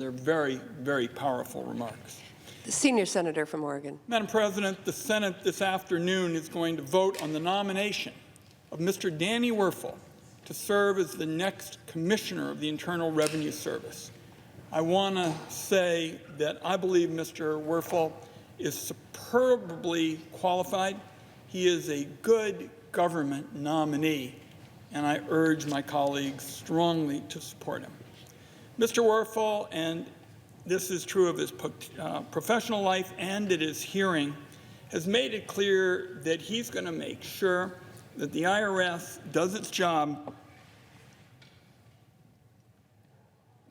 They're very, very powerful remarks. The senior senator from Oregon. Madam President, the Senate this afternoon is going to vote on the nomination of Mr. Danny Werfel to serve as the next Commissioner of the Internal Revenue Service. I want to say that I believe Mr. Werfel is superbly qualified. He is a good government nominee, and I urge my colleagues strongly to support him. Mr. Werfel, and this is true of his professional life and at his hearing, has made it clear that he's going to make sure that the IRS does its job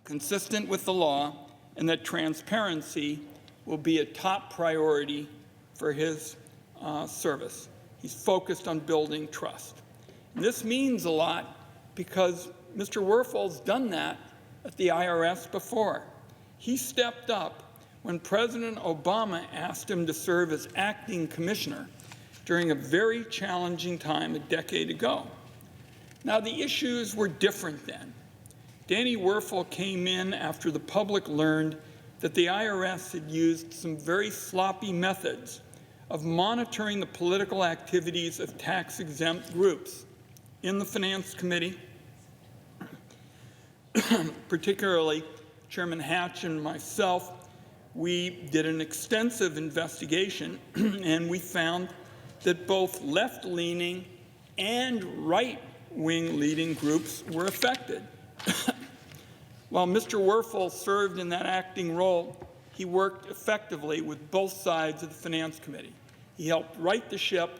consistent with the law and that transparency will be a top priority for his service. He's focused on building trust. And this means a lot because Mr. Werfel's done that at the IRS before. He stepped up when President Obama asked him to serve as acting commissioner during a very challenging time a decade ago. Now, the issues were different then. Danny Werfel came in after the public learned that the IRS had used some very sloppy methods of monitoring the political activities of tax-exempt groups. In the Finance Committee, particularly Chairman Hatch and myself, we did an extensive investigation and we found that both left-leaning and right-wing leading groups were affected. While Mr. Werfel served in that acting role, he worked effectively with both sides of the Finance Committee. He helped right the ship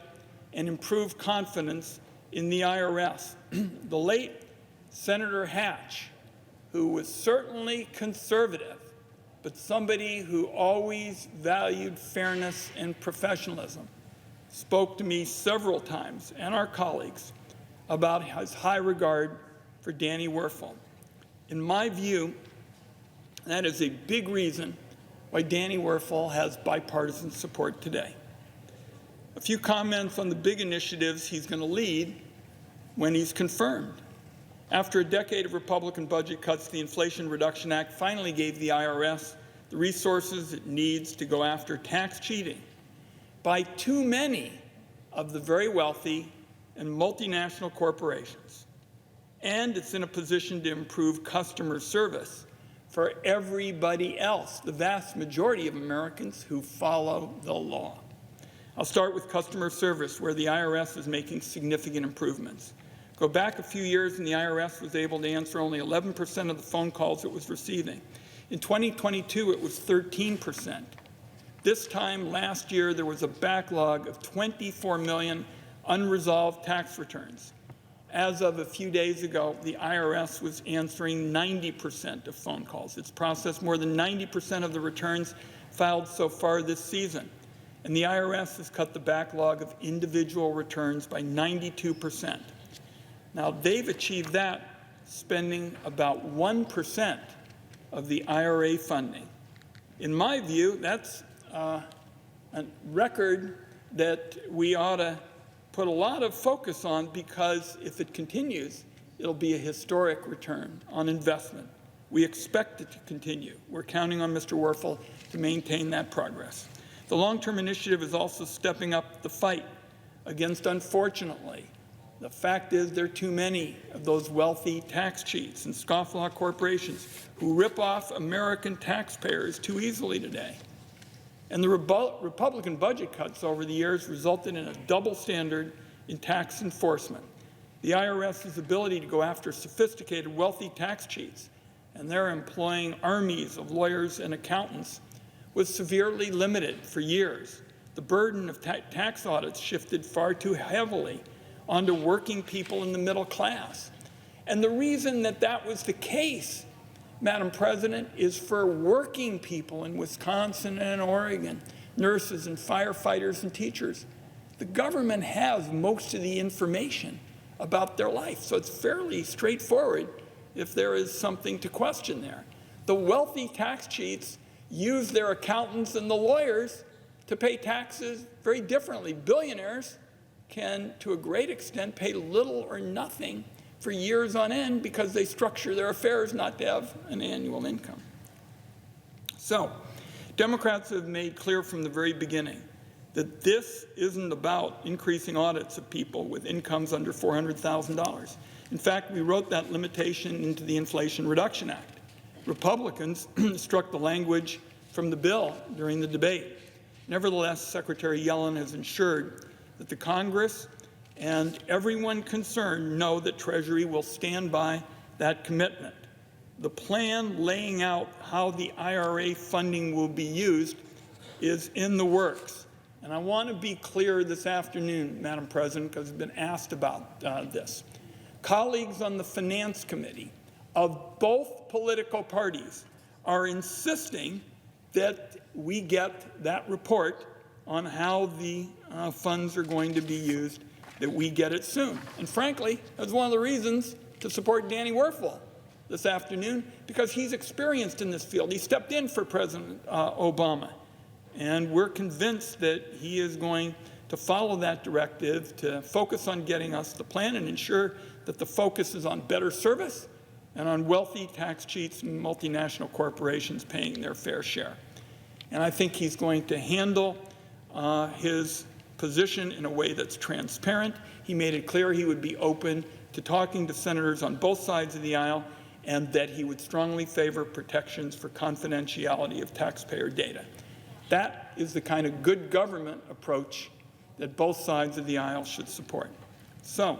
and improve confidence in the IRS. The late Senator Hatch, who was certainly conservative, but somebody who always valued fairness and professionalism, spoke to me several times and our colleagues about his high regard for Danny Werfel. In my view, that is a big reason why Danny Werfel has bipartisan support today. A few comments on the big initiatives he's going to lead when he's confirmed. After a decade of Republican budget cuts, the Inflation Reduction Act finally gave the IRS the resources it needs to go after tax cheating by too many of the very wealthy and multinational corporations. And it's in a position to improve customer service for everybody else, the vast majority of Americans who follow the law. I'll start with customer service, where the IRS is making significant improvements. Go back a few years and the IRS was able to answer only 11% of the phone calls it was receiving. In 2022, it was 13%. This time last year, there was a backlog of 24 million unresolved tax returns. As of a few days ago, the IRS was answering 90% of phone calls. It's processed more than 90% of the returns filed so far this season. And the IRS has cut the backlog of individual returns by 92%. Now, they've achieved that spending about 1% of the IRA funding. In my view, that's a record that we ought to put a lot of focus on, because if it continues, it'll be a historic return on investment. We expect it to continue. We're counting on Mr. Werfel to maintain that progress. The long-term initiative is also stepping up the fight against, unfortunately, the fact is there are too many of those wealthy tax cheats and scofflaw corporations who rip off American taxpayers too easily today. And the Republican budget cuts over the years resulted in a double standard in tax enforcement. The IRS's ability to go after sophisticated, wealthy tax cheats, and they're employing armies of lawyers and accountants, was severely limited for years. The burden of tax audits shifted far too heavily onto working people in the middle class. And the reason that that was the case, Madam President, is for working people in Wisconsin and Oregon, nurses and firefighters and teachers. The government has most of the information about their life, so it's fairly straightforward if there is something to question there. The wealthy tax cheats use their accountants and the lawyers to pay taxes very differently. Billionaires can, to a great extent, pay little or nothing for years on end because they structure their affairs not to have an annual income. So, Democrats have made clear from the very beginning that this isn't about increasing audits of people with incomes under $400,000. In fact, we wrote that limitation into the Inflation Reduction Act. Republicans struck the language from the bill during the debate. Nevertheless, Secretary Yellen has ensured that the Congress and everyone concerned know that Treasury will stand by that commitment. The plan laying out how the IRA funding will be used is in the works. And I want to be clear this afternoon, Madam President, because I've been asked about this. Colleagues on the Finance Committee of both political parties are insisting that we get that report on how the funds are going to be used, that we get it soon. And frankly, that's one of the reasons to support Danny Werfel this afternoon, because he's experienced in this field. He stepped in for President Obama. And we're convinced that he is going to follow that directive to focus on getting us the plan and ensure that the focus is on better service and on wealthy tax cheats and multinational corporations paying their fair share. And I think he's going to handle his position in a way that's transparent. He made it clear he would be open to talking to senators on both sides of the aisle, and that he would strongly favor protections for confidentiality of taxpayer data. That is the kind of good government approach that both sides of the aisle should support. So,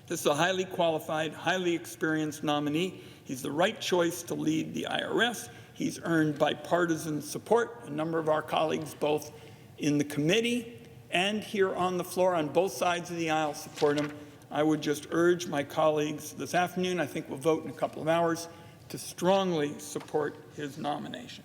this is a highly qualified, highly experienced nominee. He's the right choice to lead the IRS. He's earned bipartisan support. A number of our colleagues, both in the committee and here on the floor on both sides of the aisle, support him. I would just urge my colleagues this afternoon, I think we'll vote in a couple of hours, to strongly support his nomination.